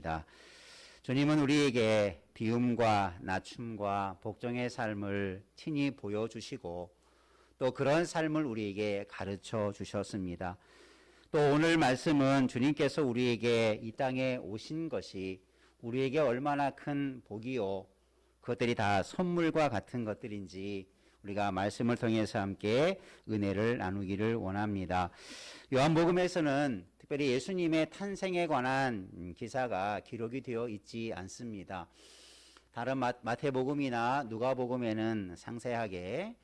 기도합니다. 주님은 우리에게 비움과 낮춤과 복종의 삶을 친히 보여주시고 또 그런 삶을 우리에게 가르쳐 주셨습니다. 또 오늘 말씀은 주님께서 우리에게 이 땅에 오신 것이 우리에게 얼마나 큰 복이요, 그것들이 다 선물과 같은 것들인지 우리가 말씀을 통해서 함께 은혜를 나누기를 원합니다. 요한복음에서는 특별히 예수님의 탄생에 관한 기사가 기록이 되어 있지 않습니다. 다른 마태복음이나 누가복음에는 상세하게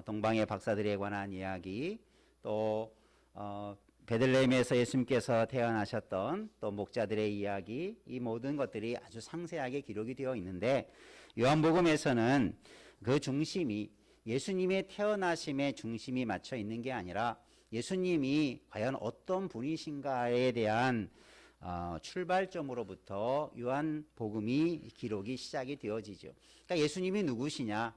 동방의 박사들에 관한 이야기, 또 베들레헴에서 예수님께서 태어나셨던 또 목자들의 이야기, 이 모든 것들이 아주 상세하게 기록이 되어 있는데 요한복음에서는 그 중심이 예수님의 태어나심에 중심이 맞춰 있는 게 아니라 예수님이 과연 어떤 분이신가에 대한 출발점으로부터 요한복음이 기록이 시작이 되어지죠. 그러니까 예수님이 누구시냐,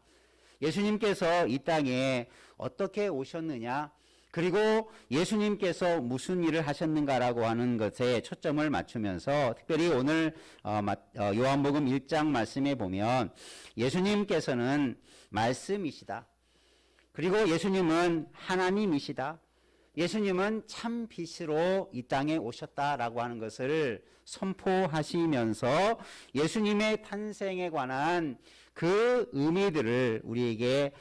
예수님께서 이 땅에 어떻게 오셨느냐, 그리고 예수님께서 무슨 일을 하셨는가라고 하는 것에 초점을 맞추면서 특별히 오늘 요한복음 1장 말씀에 보면 예수님께서는 말씀이시다. 그리고 예수님은 하나님이시다. 예수님은 참 빛으로 이 땅에 오셨다라고 하는 것을 선포하시면서 예수님의 탄생에 관한 그 의미들을 우리에게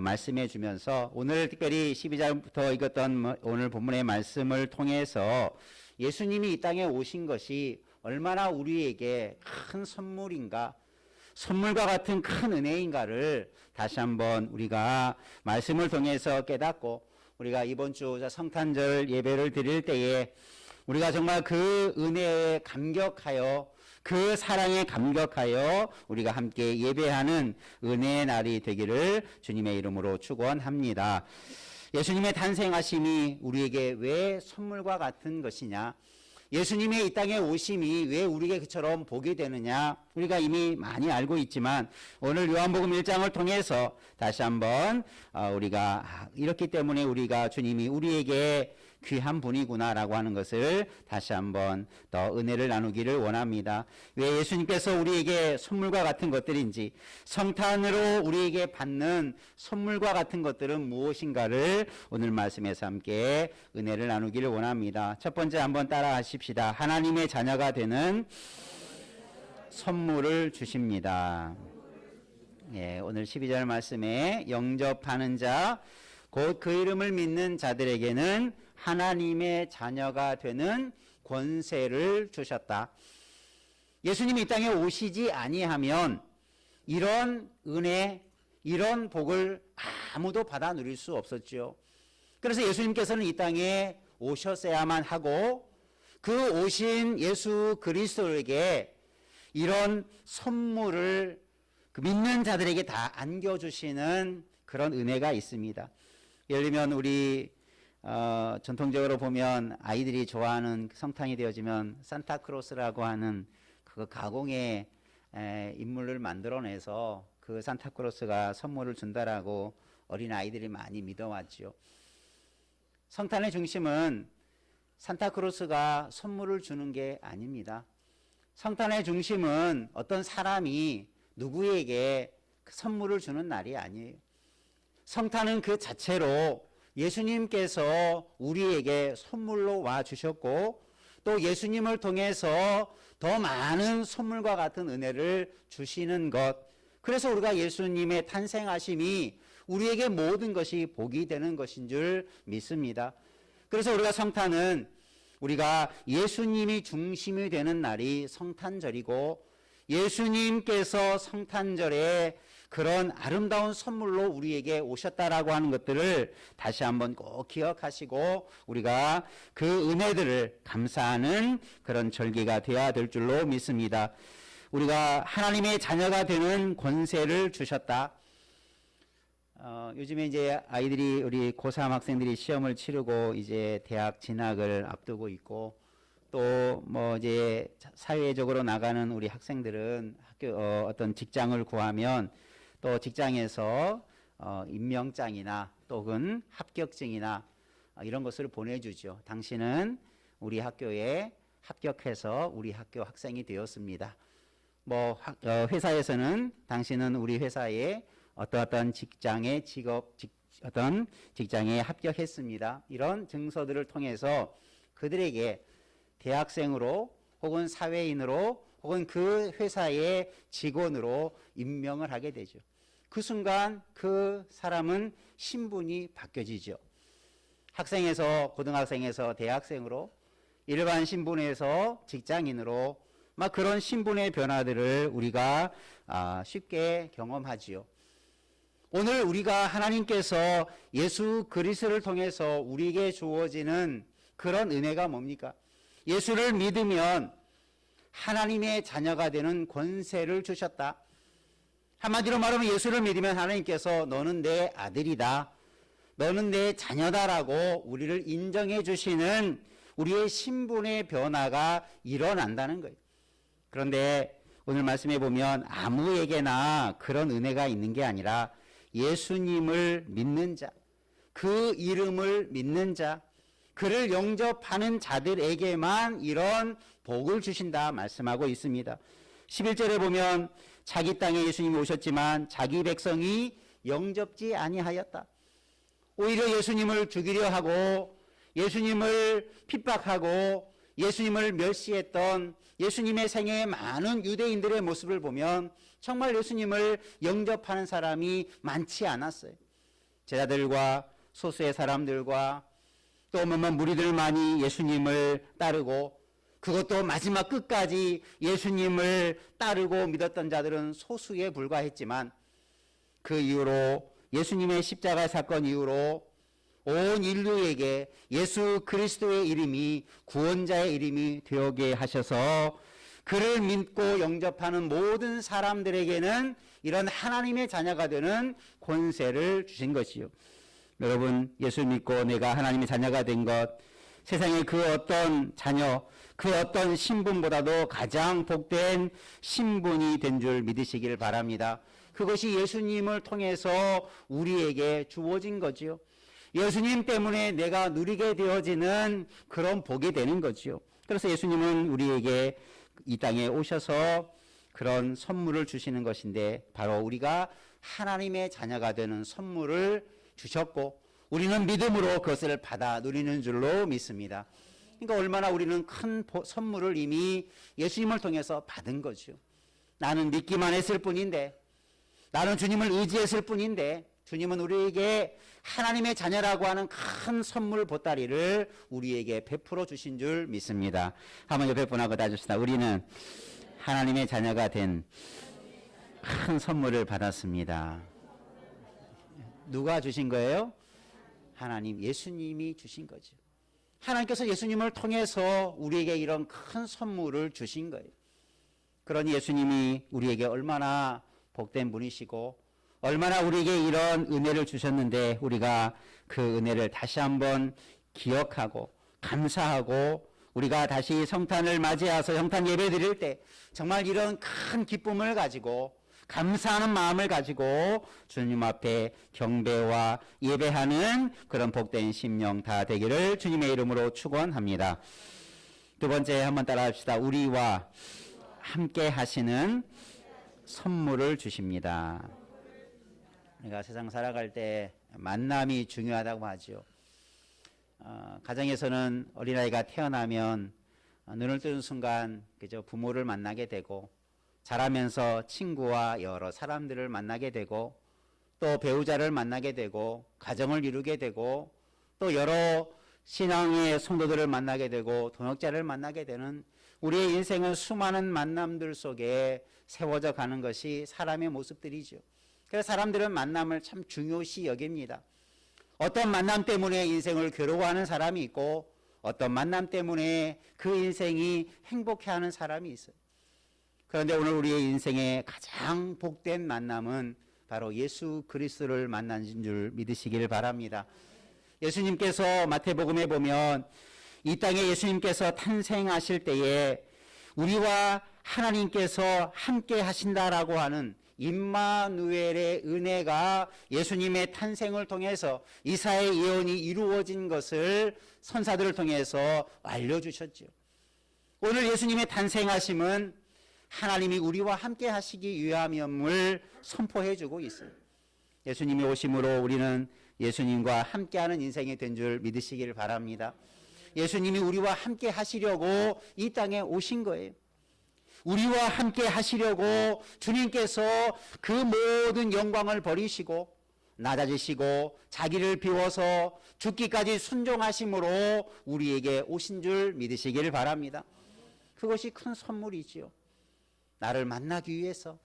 말씀해 주면서 오늘 특별히 12절부터 읽었던 오늘 본문의 말씀을 통해서 예수님이 이 땅에 오신 것이 얼마나 우리에게 큰 선물인가, 선물과 같은 큰 은혜인가를 다시 한번 우리가 말씀을 통해서 깨닫고, 우리가 이번 주 성탄절 예배를 드릴 때에 우리가 정말 그 은혜에 감격하여, 그 사랑에 감격하여 우리가 함께 예배하는 은혜의 날이 되기를 주님의 이름으로 축원합니다. 예수님의 탄생하심이 우리에게 왜 선물과 같은 것이냐, 예수님의 이 땅에 오심이 왜 우리에게 그처럼 복이 되느냐, 우리가 이미 많이 알고 있지만 오늘 요한복음 1장을 통해서 다시 한번 우리가 이렇기 때문에 우리가 주님이 우리에게 귀한 분이구나라고 하는 것을 다시 한번 더 은혜를 나누기를 원합니다. 왜 예수님께서 우리에게 선물과 같은 것들인지, 성탄으로 우리에게 받는 선물과 같은 것들은 무엇인가를 오늘 말씀에서 함께 은혜를 나누기를 원합니다. 첫 번째 한번 따라 하십시다. 하나님의 자녀가 되는 선물을 주십니다. 예, 오늘 12절 말씀에 영접하는 자, 곧 그 이름을 믿는 자들에게는 하나님의 자녀가 되는 권세를 주셨다. 예수님이 이 땅에 오시지 아니하면 이런 은혜, 이런 복을 아무도 받아 누릴 수 없었죠. 그래서 예수님께서는 이 땅에 오셨어야만 하고 그 오신 예수 그리스도에게 이런 선물을 그 믿는 자들에게 다 안겨주시는 그런 은혜가 있습니다. 예를 들면 우리 전통적으로 보면 아이들이 좋아하는 성탄이 되어지면 산타크로스라고 하는 그 가공의 인물을 만들어내서 그 산타크로스가 선물을 준다라고 어린 아이들이 많이 믿어왔죠. 성탄의 중심은 산타크로스가 선물을 주는 게 아닙니다. 성탄의 중심은 어떤 사람이 누구에게 선물을 주는 날이 아니에요. 성탄은 그 자체로 예수님께서 우리에게 선물로 와 주셨고 또 예수님을 통해서 더 많은 선물과 같은 은혜를 주시는 것, 그래서 우리가 예수님의 탄생하심이 우리에게 모든 것이 복이 되는 것인 줄 믿습니다. 그래서 우리가 성탄은 우리가 예수님이 중심이 되는 날이 성탄절이고 예수님께서 성탄절에 그런 아름다운 선물로 우리에게 오셨다라고 하는 것들을 다시 한번 꼭 기억하시고 우리가 그 은혜들을 감사하는 그런 절기가 되어야 될 줄로 믿습니다. 우리가 하나님의 자녀가 되는 권세를 주셨다. 요즘에 이제 아이들이 우리 고3 학생들이 시험을 치르고 이제 대학 진학을 앞두고 있고 또 뭐 이제 사회적으로 나가는 우리 학생들은 학교 어떤 직장을 구하면 또 직장에서 임명장이나 또는 합격증이나 이런 것을 보내주죠. 당신은 우리 학교에 합격해서 우리 학교 학생이 되었습니다. 회사에서는 당신은 우리 회사의 어떤 직장에 어떤 직장에 합격했습니다. 이런 증서들을 통해서 그들에게 대학생으로 혹은 사회인으로 혹은 그 회사의 직원으로 임명을 하게 되죠. 그 순간 그 사람은 신분이 바뀌어지죠. 학생에서 고등학생에서 대학생으로 일반 신분에서 직장인으로 막 그런 신분의 변화들을 우리가 쉽게 경험하지요. 오늘 우리가 하나님께서 예수 그리스도를 통해서 우리에게 주어지는 그런 은혜가 뭡니까? 예수를 믿으면 하나님의 자녀가 되는 권세를 주셨다. 한마디로 말하면 예수를 믿으면 하나님께서 너는 내 아들이다, 너는 내 자녀다라고 우리를 인정해 주시는 우리의 신분의 변화가 일어난다는 거예요. 그런데 오늘 말씀해 보면 아무에게나 그런 은혜가 있는 게 아니라 예수님을 믿는 자, 그 이름을 믿는 자, 그를 영접하는 자들에게만 이런 복을 주신다 말씀하고 있습니다. 11절에 보면 자기 땅에 예수님이 오셨지만 자기 백성이 영접지 아니하였다. 오히려 예수님을 죽이려 하고 예수님을 핍박하고 예수님을 멸시했던 예수님의 생애의 많은 유대인들의 모습을 보면 정말 예수님을 영접하는 사람이 많지 않았어요. 제자들과 소수의 사람들과 또 무리들만이 예수님을 따르고 그것도 마지막 끝까지 예수님을 따르고 믿었던 자들은 소수에 불과했지만 그 이후로 예수님의 십자가 사건 이후로 온 인류에게 예수 그리스도의 이름이 구원자의 이름이 되게 하셔서 그를 믿고 영접하는 모든 사람들에게는 이런 하나님의 자녀가 되는 권세를 주신 것이요. 여러분, 예수 믿고 내가 하나님의 자녀가 된 것, 세상의 그 어떤 자녀, 그 어떤 신분보다도 가장 복된 신분이 된 줄 믿으시길 바랍니다. 그것이 예수님을 통해서 우리에게 주어진 거지요. 예수님 때문에 내가 누리게 되어지는 그런 복이 되는 거지요. 그래서 예수님은 우리에게 이 땅에 오셔서 그런 선물을 주시는 것인데 바로 우리가 하나님의 자녀가 되는 선물을 주셨고 우리는 믿음으로 그것을 받아 누리는 줄로 믿습니다. 그러니까 얼마나 우리는 큰 선물을 이미 예수님을 통해서 받은 거죠. 나는 믿기만 했을 뿐인데, 나는 주님을 의지했을 뿐인데 주님은 우리에게 하나님의 자녀라고 하는 큰 선물 보따리를 우리에게 베풀어 주신 줄 믿습니다. 한번 옆에 분하고 따줍시다. 우리는 하나님의 자녀가 된 큰 선물을 받았습니다. 누가 주신 거예요? 하나님, 예수님이 주신 거죠. 하나님께서 예수님을 통해서 우리에게 이런 큰 선물을 주신 거예요. 그러니 예수님이 우리에게 얼마나 복된 분이시고 얼마나 우리에게 이런 은혜를 주셨는데 우리가 그 은혜를 다시 한번 기억하고 감사하고 우리가 다시 성탄을 맞이해서 성탄 예배 드릴 때 정말 이런 큰 기쁨을 가지고 감사하는 마음을 가지고 주님 앞에 경배와 예배하는 그런 복된 심령 다 되기를 주님의 이름으로 축원합니다. 두 번째 한번 따라합시다. 우리와 함께 하시는 선물을 주십니다. 우리가 세상 살아갈 때 만남이 중요하다고 하죠. 가정에서는 어린아이가 태어나면 눈을 뜨는 순간 그저 부모를 만나게 되고 자라면서 친구와 여러 사람들을 만나게 되고 또 배우자를 만나게 되고 가정을 이루게 되고 또 여러 신앙의 성도들을 만나게 되고 동역자를 만나게 되는 우리의 인생은 수많은 만남들 속에 세워져 가는 것이 사람의 모습들이죠. 그래서 사람들은 만남을 참 중요시 여깁니다. 어떤 만남 때문에 인생을 괴로워하는 사람이 있고 어떤 만남 때문에 그 인생이 행복해하는 사람이 있어요. 그런데 오늘 우리의 인생의 가장 복된 만남은 바로 예수 그리스도를 만난 줄 믿으시길 바랍니다. 예수님께서 마태복음에 보면 이 땅에 예수님께서 탄생하실 때에 우리와 하나님께서 함께 하신다라고 하는 임마누엘의 은혜가 예수님의 탄생을 통해서 이사야의 예언이 이루어진 것을 선사들을 통해서 알려주셨죠. 오늘 예수님의 탄생하심은 하나님이 우리와 함께 하시기 위함임을 선포해 주고 있어요. 예수님이 오심으로 우리는 예수님과 함께하는 인생이 된 줄 믿으시기를 바랍니다. 예수님이 우리와 함께 하시려고 이 땅에 오신 거예요. 우리와 함께 하시려고 주님께서 그 모든 영광을 버리시고 낮아지시고 자기를 비워서 죽기까지 순종하심으로 우리에게 오신 줄 믿으시기를 바랍니다. 그것이 큰 선물이지요. 나를 만나기 위해서.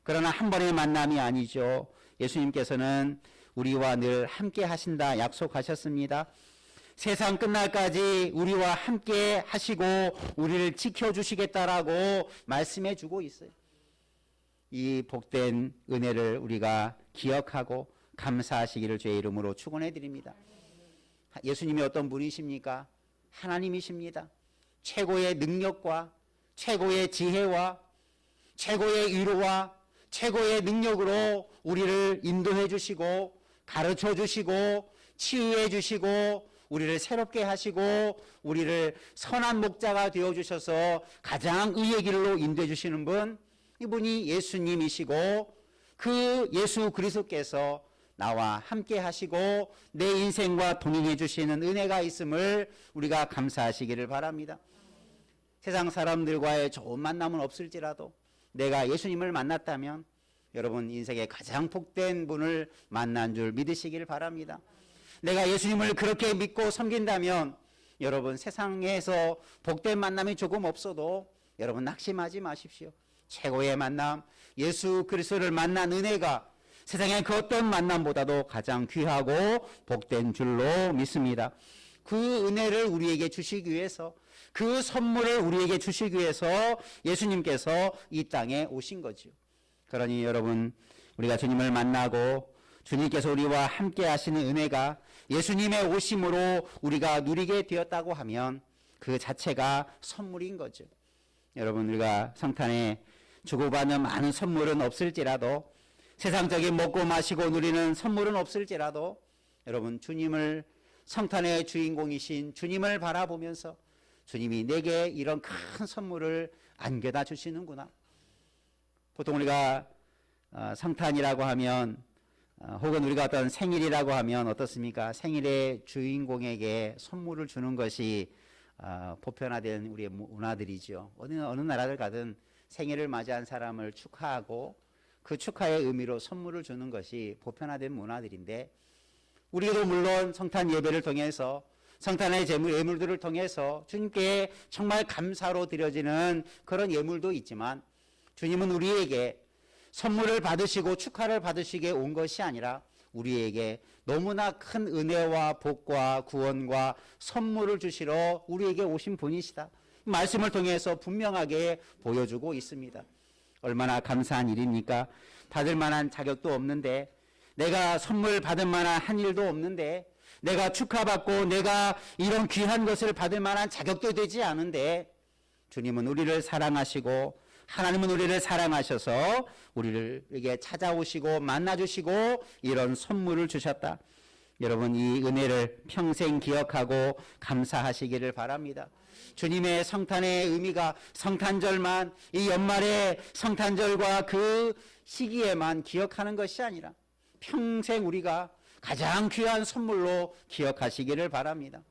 그러나 한 번의 만남이 아니죠. 예수님께서는 우리와 늘 함께 하신다 약속하셨습니다. 세상 끝날까지 우리와 함께 하시고 우리를 지켜주시겠다라고 말씀해 주고 있어요. 이 복된 은혜를 우리가 기억하고 감사하시기를 주의 이름으로 축원해 드립니다. 예수님이 어떤 분이십니까? 하나님이십니다. 최고의 능력과 최고의 지혜와 최고의 위로와 최고의 능력으로 우리를 인도해 주시고 가르쳐 주시고 치유해 주시고 우리를 새롭게 하시고 우리를 선한 목자가 되어 주셔서 가장 의의 길로 인도해 주시는 분, 이분이 예수님이시고 그 예수 그리스도께서 나와 함께 하시고 내 인생과 동행해 주시는 은혜가 있음을 우리가 감사하시기를 바랍니다. 세상 사람들과의 좋은 만남은 없을지라도 내가 예수님을 만났다면 여러분 인생의 가장 복된 분을 만난 줄 믿으시기를 바랍니다. 내가 예수님을 그렇게 믿고 섬긴다면 여러분 세상에서 복된 만남이 조금 없어도 여러분 낙심하지 마십시오. 최고의 만남, 예수 그리스도를 만난 은혜가 세상의 그 어떤 만남보다도 가장 귀하고 복된 줄로 믿습니다. 그 은혜를 우리에게 주시기 위해서, 그 선물을 우리에게 주시기 위해서 예수님께서 이 땅에 오신 거죠. 그러니 여러분 우리가 주님을 만나고 주님께서 우리와 함께 하시는 은혜가 예수님의 오심으로 우리가 누리게 되었다고 하면 그 자체가 선물인 거죠. 여러분 우리가 성탄에 주고받는 많은 선물은 없을지라도 세상적인 먹고 마시고 누리는 선물은 없을지라도 여러분 주님을 성탄의 주인공이신 주님을 바라보면서 주님이 내게 이런 큰 선물을 안겨다 주시는구나. 보통 우리가 성탄이라고 하면 혹은 우리가 어떤 생일이라고 하면 어떻습니까? 생일의 주인공에게 선물을 주는 것이 보편화된 우리의 문화들이죠. 어느 나라를 가든 생일을 맞이한 사람을 축하하고 그 축하의 의미로 선물을 주는 것이 보편화된 문화들인데 우리도 물론 성탄 예배를 통해서 성탄의 예물들을 통해서 주님께 정말 감사로 드려지는 그런 예물도 있지만 주님은 우리에게 선물을 받으시고 축하를 받으시게 온 것이 아니라 우리에게 너무나 큰 은혜와 복과 구원과 선물을 주시러 우리에게 오신 분이시다. 말씀을 통해서 분명하게 보여주고 있습니다. 얼마나 감사한 일입니까? 받을 만한 자격도 없는데, 내가 선물 받을 만한 한 일도 없는데, 내가 축하받고 내가 이런 귀한 것을 받을 만한 자격도 되지 않은데 주님은 우리를 사랑하시고 하나님은 우리를 사랑하셔서 우리에게 찾아오시고 만나주시고 이런 선물을 주셨다. 여러분 이 은혜를 평생 기억하고 감사하시기를 바랍니다. 주님의 성탄의 의미가 성탄절만, 이 연말의 성탄절과 그 시기에만 기억하는 것이 아니라 평생 우리가 가장 귀한 선물로 기억하시기를 바랍니다.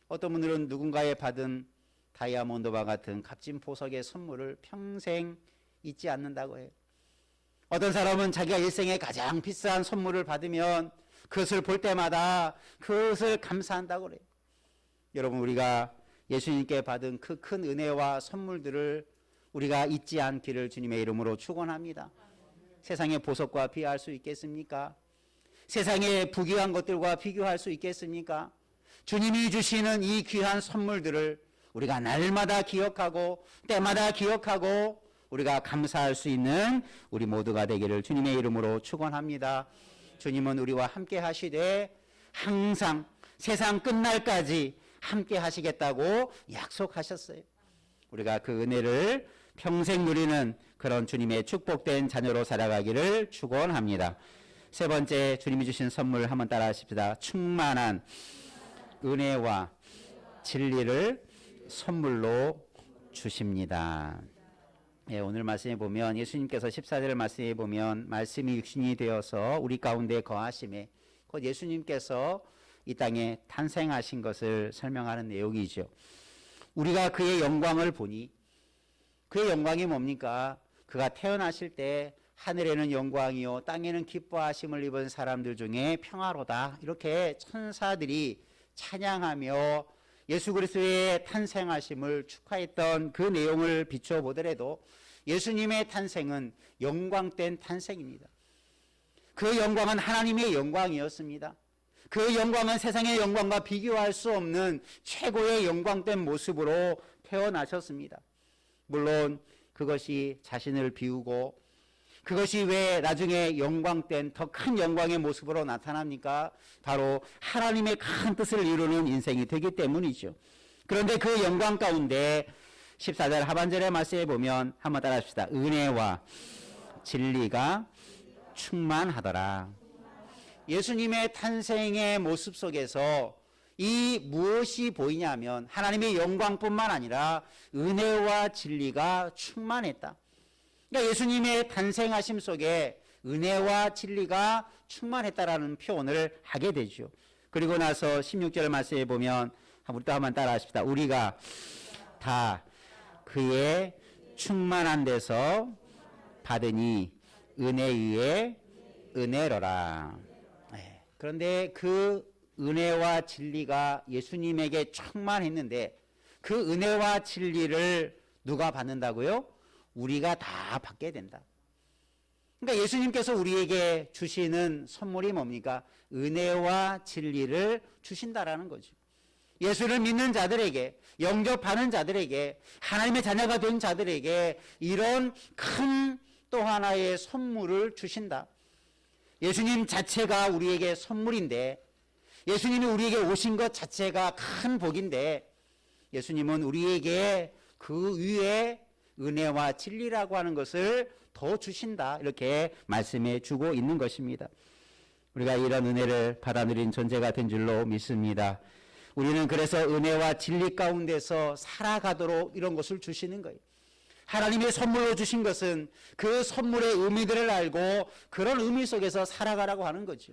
어떤 분들은 누군가의 받은 다이아몬드와 같은 값진 보석의 선물을 평생 잊지 않는다고 해요. 어떤 사람은 자기가 일생에 가장 비싼 선물을 받으면 그것을 볼 때마다 그것을 감사한다고 그래요. 여러분 우리가 예수님께 받은 그 큰 은혜와 선물들을 우리가 잊지 않기를 주님의 이름으로 축원합니다. 세상의 보석과 비교할 수 있겠습니까? 세상의 부귀한 것들과 비교할 수 있겠습니까? 주님이 주시는 이 귀한 선물들을 우리가 날마다 기억하고 때마다 기억하고 우리가 감사할 수 있는 우리 모두가 되기를 주님의 이름으로 축원합니다. 주님은 우리와 함께 하시되 항상 세상 끝날까지 함께 하시겠다고 약속하셨어요. 우리가 그 은혜를 평생 누리는 그런 주님의 축복된 자녀로 살아가기를 축원합니다. 세 번째 주님이 주신 선물 한번 따라 하십시다. 충만한 은혜와 진리를 선물로 주십니다. 예, 오늘 말씀에 보면 예수님께서 14절 말씀에 보면 말씀이 육신이 되어서 우리 가운데 거하심에 곧 예수님께서 이 땅에 탄생하신 것을 설명하는 내용이죠. 우리가 그의 영광을 보니 그의 영광이 뭡니까? 그가 태어나실 때 하늘에는 영광이요 땅에는 기뻐하심을 입은 사람들 중에 평화로다. 이렇게 천사들이 찬양하며 예수 그리스도의 탄생하심을 축하했던 그 내용을 비춰 보더라도 예수님의 탄생은 영광된 탄생입니다. 그 영광은 하나님의 영광이었습니다. 그 영광은 세상의 영광과 비교할 수 없는 최고의 영광된 모습으로 태어나셨습니다. 물론 그것이 자신을 비우고 그것이 왜 나중에 영광된 더 큰 영광의 모습으로 나타납니까? 바로 하나님의 큰 뜻을 이루는 인생이 되기 때문이죠. 그런데 그 영광 가운데 14절 하반절의 말씀에 보면 한번 따라 합시다. 은혜와 진리가 충만하더라. 예수님의 탄생의 모습 속에서 이 무엇이 보이냐면 하나님의 영광뿐만 아니라 은혜와 진리가 충만했다. 그러니까 예수님의 탄생하심 속에 은혜와 진리가 충만했다라는 표현을 하게 되죠. 그리고 나서 16절 말씀에 보면 우리 또 한번 따라 하십시다. 우리가 다 그의 충만한 데서 받으니 은혜 위에 은혜로라. 그런데 그 은혜와 진리가 예수님에게 충만했는데 그 은혜와 진리를 누가 받는다고요? 우리가 다 받게 된다. 그러니까 예수님께서 우리에게 주시는 선물이 뭡니까? 은혜와 진리를 주신다라는 거죠. 예수를 믿는 자들에게, 영접하는 자들에게, 하나님의 자녀가 된 자들에게 이런 큰 또 하나의 선물을 주신다. 예수님 자체가 우리에게 선물인데, 예수님이 우리에게 오신 것 자체가 큰 복인데, 예수님은 우리에게 그 위에 은혜와 진리라고 하는 것을 더 주신다. 이렇게 말씀해 주고 있는 것입니다. 우리가 이런 은혜를 받아 누린 존재가 된 줄로 믿습니다. 우리는 그래서 은혜와 진리 가운데서 살아가도록 이런 것을 주시는 거예요. 하나님의 선물로 주신 것은 그 선물의 의미들을 알고 그런 의미 속에서 살아가라고 하는 거죠.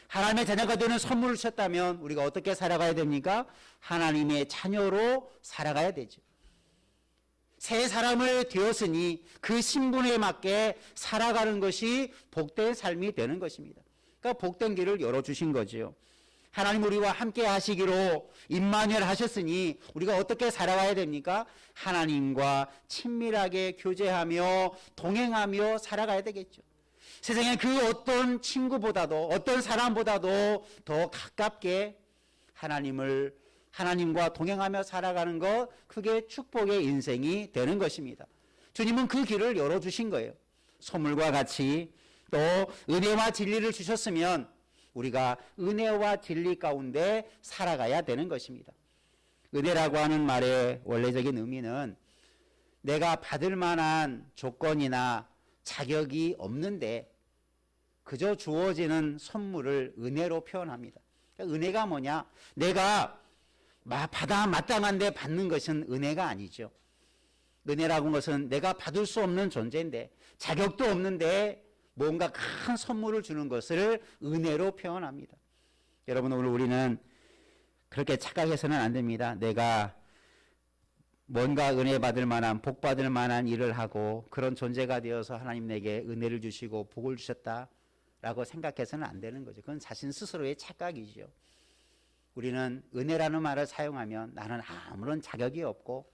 하나님의 자녀가 되는 선물을 주셨다면 우리가 어떻게 살아가야 됩니까? 하나님의 자녀로 살아가야 되죠. 새 사람을 되었으니 그 신분에 맞게 살아가는 것이 복된 삶이 되는 것입니다. 그러니까 복된 길을 열어주신 거죠. 하나님 우리와 함께 하시기로 임마누엘 하셨으니 우리가 어떻게 살아가야 됩니까? 하나님과 친밀하게 교제하며 동행하며 살아가야 되겠죠. 세상에 그 어떤 친구보다도 어떤 사람보다도 더 가깝게 하나님과 동행하며 살아가는 것, 그게 축복의 인생이 되는 것입니다. 주님은 그 길을 열어주신 거예요. 선물과 같이 또 은혜와 진리를 주셨으면 우리가 은혜와 진리 가운데 살아가야 되는 것입니다. 은혜라고 하는 말의 원래적인 의미는 내가 받을 만한 조건이나 자격이 없는데 그저 주어지는 선물을 은혜로 표현합니다. 그러니까 은혜가 뭐냐? 내가 받아 마땅한데 받는 것은 은혜가 아니죠. 은혜라고 하는 것은 내가 받을 수 없는 존재인데 자격도 없는데 뭔가 큰 선물을 주는 것을 은혜로 표현합니다. 여러분 오늘 우리는 그렇게 착각해서는 안 됩니다. 내가 뭔가 은혜 받을 만한 복 받을 만한 일을 하고 그런 존재가 되어서 하나님 내게 은혜를 주시고 복을 주셨다라고 생각해서는 안 되는 거죠. 그건 자신 스스로의 착각이죠. 우리는 은혜라는 말을 사용하면 나는 아무런 자격이 없고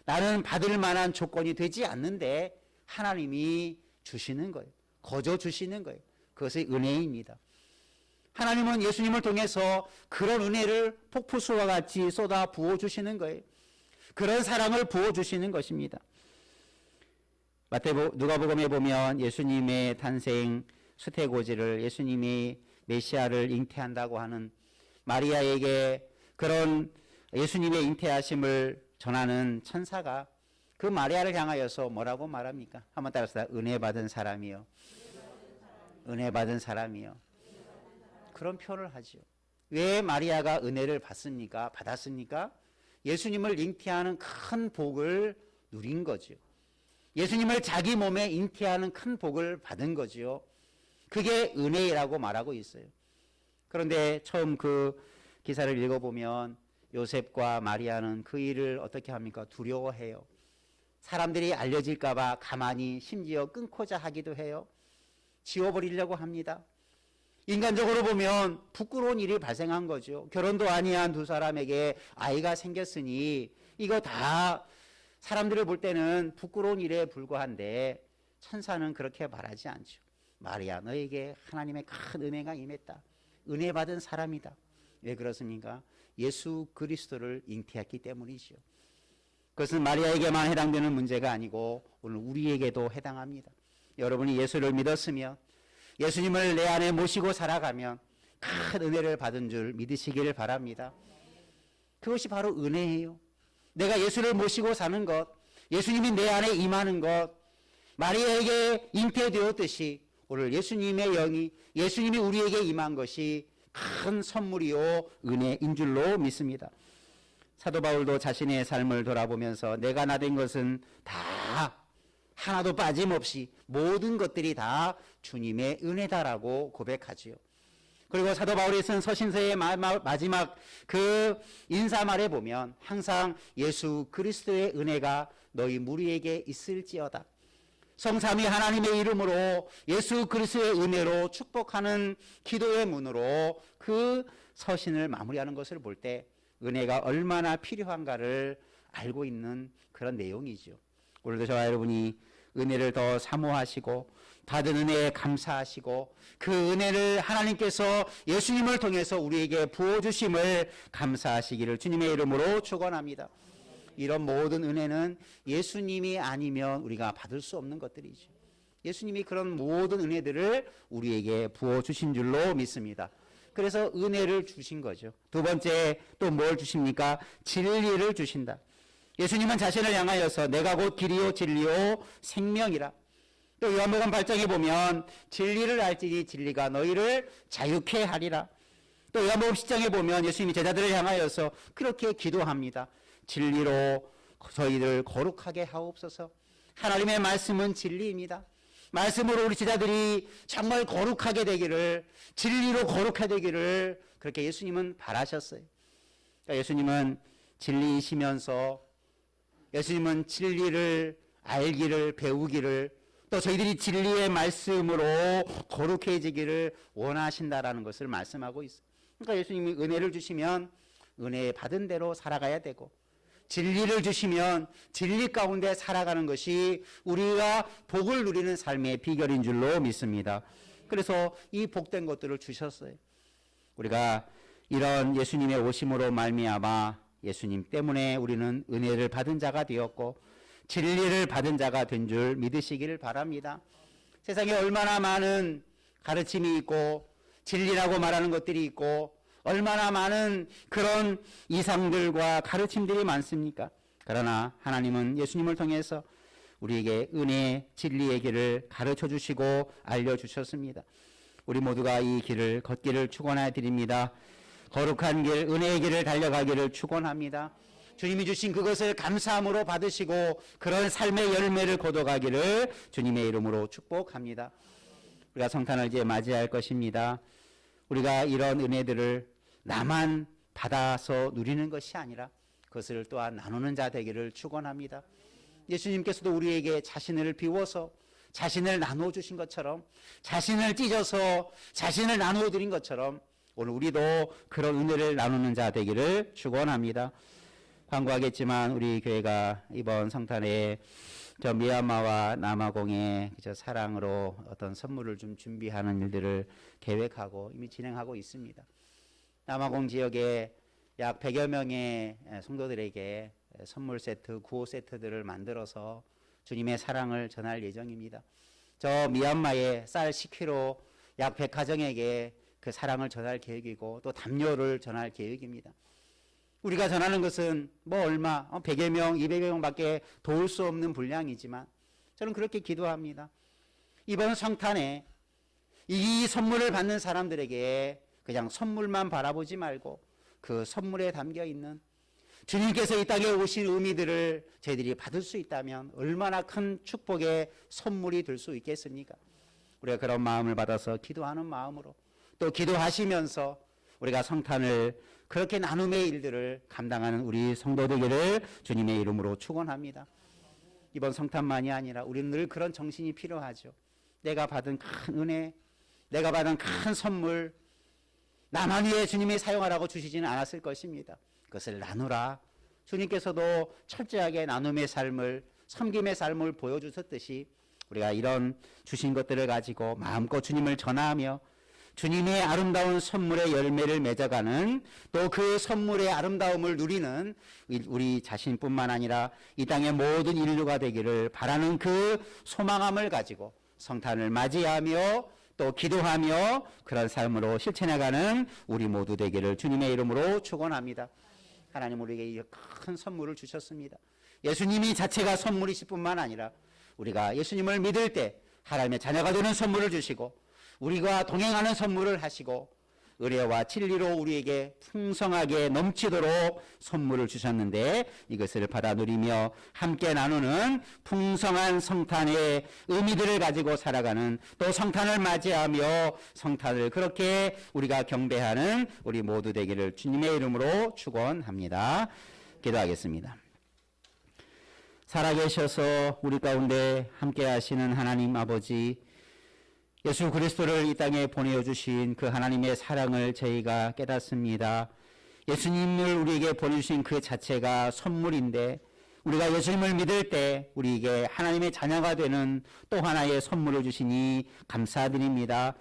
나는 받을 만한 조건이 되지 않는데 하나님이 주시는 거예요. 거저 주시는 거예요. 그것이 은혜입니다. 하나님은 예수님을 통해서 그런 은혜를 폭포수와 같이 쏟아 부어주시는 거예요. 그런 사랑을 부어주시는 것입니다. 누가복음에 보면 예수님의 탄생 수태고지를 예수님이 메시아를 잉태한다고 하는 마리아에게 그런 예수님의 잉태하심을 전하는 천사가 그 마리아를 향하여서 뭐라고 말합니까? 한번 따라서 은혜 받은 사람이요. 은혜 받은 사람이요. 그런 표현을 하죠. 왜 마리아가 은혜를 받습니까? 받았습니까? 예수님을 잉태하는 큰 복을 누린 거죠. 예수님을 자기 몸에 잉태하는 큰 복을 받은 거지요. 그게 은혜라고 말하고 있어요. 그런데 처음 그 기사를 읽어보면 요셉과 마리아는 그 일을 어떻게 합니까? 두려워해요. 사람들이 알려질까 봐 가만히 심지어 끊고자 하기도 해요. 지워버리려고 합니다. 인간적으로 보면 부끄러운 일이 발생한 거죠. 결혼도 아니한 두 사람에게 아이가 생겼으니 이거 다 사람들을 볼 때는 부끄러운 일에 불과한데 천사는 그렇게 말하지 않죠. 마리아, 너에게 하나님의 큰 은혜가 임했다. 은혜 받은 사람이다. 왜 그렇습니까? 예수 그리스도를 잉태했기 때문이죠. 그것은 마리아에게만 해당되는 문제가 아니고 오늘 우리에게도 해당합니다. 여러분이 예수를 믿었으면, 예수님을 내 안에 모시고 살아가면 큰 은혜를 받은 줄 믿으시기를 바랍니다. 그것이 바로 은혜예요. 내가 예수를 모시고 사는 것, 예수님이 내 안에 임하는 것, 마리아에게 잉태되었듯이 오늘 예수님의 영이, 예수님이 우리에게 임한 것이 큰 선물이요 은혜인 줄로 믿습니다. 사도 바울도 자신의 삶을 돌아보면서 내가 나된 것은 다 하나도 빠짐없이 모든 것들이 다 주님의 은혜다라고 고백하지요. 그리고 사도 바울이 쓴 서신서의 마지막 그 인사말에 보면 항상 예수 그리스도의 은혜가 너희 무리에게 있을지어다. 성삼위 하나님의 이름으로 예수 그리스도의 은혜로 축복하는 기도의 문으로 그 서신을 마무리하는 것을 볼 때 은혜가 얼마나 필요한가를 알고 있는 그런 내용이죠. 오늘도 저와 여러분이 은혜를 더 사모하시고 받은 은혜에 감사하시고 그 은혜를 하나님께서 예수님을 통해서 우리에게 부어주심을 감사하시기를 주님의 이름으로 축원합니다. 이런 모든 은혜는 예수님이 아니면 우리가 받을 수 없는 것들이죠. 예수님이 그런 모든 은혜들을 우리에게 부어주신 줄로 믿습니다. 그래서 은혜를 주신 거죠. 두 번째 또 뭘 주십니까? 진리를 주신다. 예수님은 자신을 향하여서 내가 곧 길이요 진리요 생명이라. 또 요한복음 8장에 보면 진리를 알지니 진리가 너희를 자유케 하리라. 또 요한복음 10장에 보면 예수님이 제자들을 향하여서 그렇게 기도합니다. 진리로 저희를 거룩하게 하옵소서. 하나님의 말씀은 진리입니다. 말씀으로 우리 제자들이 정말 거룩하게 되기를, 진리로 거룩하게 되기를 그렇게 예수님은 바라셨어요. 그러니까 예수님은 진리이시면서 예수님은 진리를 알기를, 배우기를, 또 저희들이 진리의 말씀으로 거룩해지기를 원하신다라는 것을 말씀하고 있어요. 그러니까 예수님이 은혜를 주시면 은혜 받은 대로 살아가야 되고, 진리를 주시면 진리 가운데 살아가는 것이 우리가 복을 누리는 삶의 비결인 줄로 믿습니다. 그래서 이 복된 것들을 주셨어요. 우리가 이런 예수님의 오심으로 말미암아 예수님 때문에 우리는 은혜를 받은 자가 되었고 진리를 받은 자가 된 줄 믿으시기를 바랍니다. 세상에 얼마나 많은 가르침이 있고 진리라고 말하는 것들이 있고 얼마나 많은 그런 이상들과 가르침들이 많습니까? 그러나 하나님은 예수님을 통해서 우리에게 은혜, 진리의 길을 가르쳐 주시고 알려주셨습니다. 우리 모두가 이 길을 걷기를 축원해 드립니다. 거룩한 길, 은혜의 길을 달려가기를 축원합니다. 주님이 주신 그것을 감사함으로 받으시고 그런 삶의 열매를 거둬가기를 주님의 이름으로 축복합니다. 우리가 성탄을 이제 맞이할 것입니다. 우리가 이런 은혜들을 나만 받아서 누리는 것이 아니라 그것을 또한 나누는 자 되기를 축원합니다. 예수님께서도 우리에게 자신을 비워서 자신을 나누어 주신 것처럼, 자신을 찢어서 자신을 나누어 드린 것처럼 오늘 우리도 그런 은혜를 나누는 자 되기를 축원합니다. 광고하겠지만 우리 교회가 이번 성탄에 저 미얀마와 남아공의 사랑으로 어떤 선물을 좀 준비하는 일들을 계획하고 이미 진행하고 있습니다. 남아공 지역에 약 100여 명의 성도들에게 선물 세트, 구호 세트들을 만들어서 주님의 사랑을 전할 예정입니다. 저 미얀마에 쌀 10kg 약 100가정에게 그 사랑을 전할 계획이고 또 담요를 전할 계획입니다. 우리가 전하는 것은 뭐 얼마, 100여 명, 200여 명밖에 도울 수 없는 분량이지만 저는 그렇게 기도합니다. 이번 성탄에 이 선물을 받는 사람들에게 그냥 선물만 바라보지 말고 그 선물에 담겨 있는 주님께서 이 땅에 오신 의미들을 저희들이 받을 수 있다면 얼마나 큰 축복의 선물이 될 수 있겠습니까? 우리가 그런 마음을 받아서 기도하는 마음으로 또 기도하시면서 우리가 성탄을 그렇게 나눔의 일들을 감당하는 우리 성도 되기를 주님의 이름으로 축원합니다. 이번 성탄만이 아니라 우리는 늘 그런 정신이 필요하죠. 내가 받은 큰 은혜, 내가 받은 큰 선물, 나만 위해 주님이 사용하라고 주시지는 않았을 것입니다. 그것을 나누라. 주님께서도 철저하게 나눔의 삶을, 섬김의 삶을 보여주셨듯이 우리가 이런 주신 것들을 가지고 마음껏 주님을 전하며 주님의 아름다운 선물의 열매를 맺어가는, 또 그 선물의 아름다움을 누리는 우리 자신뿐만 아니라 이 땅의 모든 인류가 되기를 바라는 그 소망함을 가지고 성탄을 맞이하며 또 기도하며 그런 삶으로 실천해가는 우리 모두 되기를 주님의 이름으로 축원합니다. 하나님 우리에게 큰 선물을 주셨습니다. 예수님이 자체가 선물이실 뿐만 아니라 우리가 예수님을 믿을 때 하나님의 자녀가 되는 선물을 주시고 우리가 동행하는 선물을 하시고 은혜와 진리로 우리에게 풍성하게 넘치도록 선물을 주셨는데 이것을 받아 누리며 함께 나누는 풍성한 성탄의 의미들을 가지고 살아가는, 또 성탄을 맞이하며 성탄을 그렇게 우리가 경배하는 우리 모두 되기를 주님의 이름으로 축원합니다. 기도하겠습니다. 살아계셔서 우리 가운데 함께 하시는 하나님 아버지, 예수 그리스도를 이 땅에 보내주신 그 하나님의 사랑을 저희가 깨닫습니다. 예수님을 우리에게 보내주신 그 자체가 선물인데 우리가 예수님을 믿을 때 우리에게 하나님의 자녀가 되는 또 하나의 선물을 주시니 감사드립니다.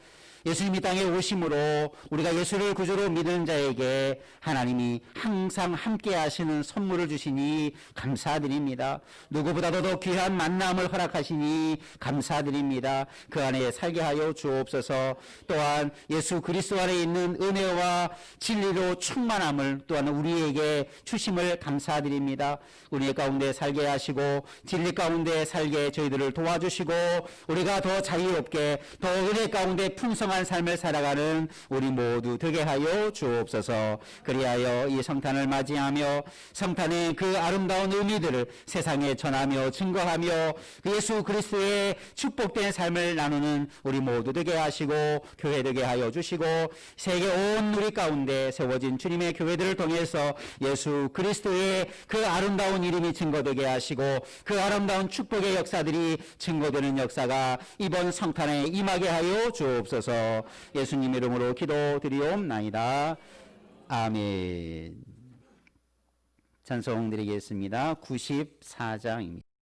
예수님 이 땅에 오심으로 우리가 예수를 구주로 믿는 자에게 하나님이 항상 함께 하시는 선물을 주시니 감사드립니다. 누구보다도 더 귀한 만남을 허락하시니 감사드립니다. 그 안에 살게 하여 주옵소서. 또한 예수 그리스도 안에 있는 은혜와 진리로 충만함을 또한 우리에게 주심을 감사드립니다. 우리 가운데 살게 하시고 진리 가운데 살게 저희들을 도와주시고 우리가 더 자유롭게 더 은혜 가운데 풍성한 삶을 살아가는 우리 모두 되게 하여 주옵소서. 그리하여 이 성탄을 맞이하며 성탄의 그 아름다운 의미들을 세상에 전하며 증거하며 예수 그리스도의 축복된 삶을 나누는 우리 모두 되게 하시고 교회 되게 하여 주시고 세계 온 우리 가운데 세워진 주님의 교회들을 통해서 예수 그리스도의 그 아름다운 이름이 증거되게 하시고 그 아름다운 축복의 역사들이 증거되는 역사가 이번 성탄에 임하게 하여 주옵소서. 예수님 이름으로 기도드리옵나이다. 아멘. 찬송 드리겠습니다. 94장입니다.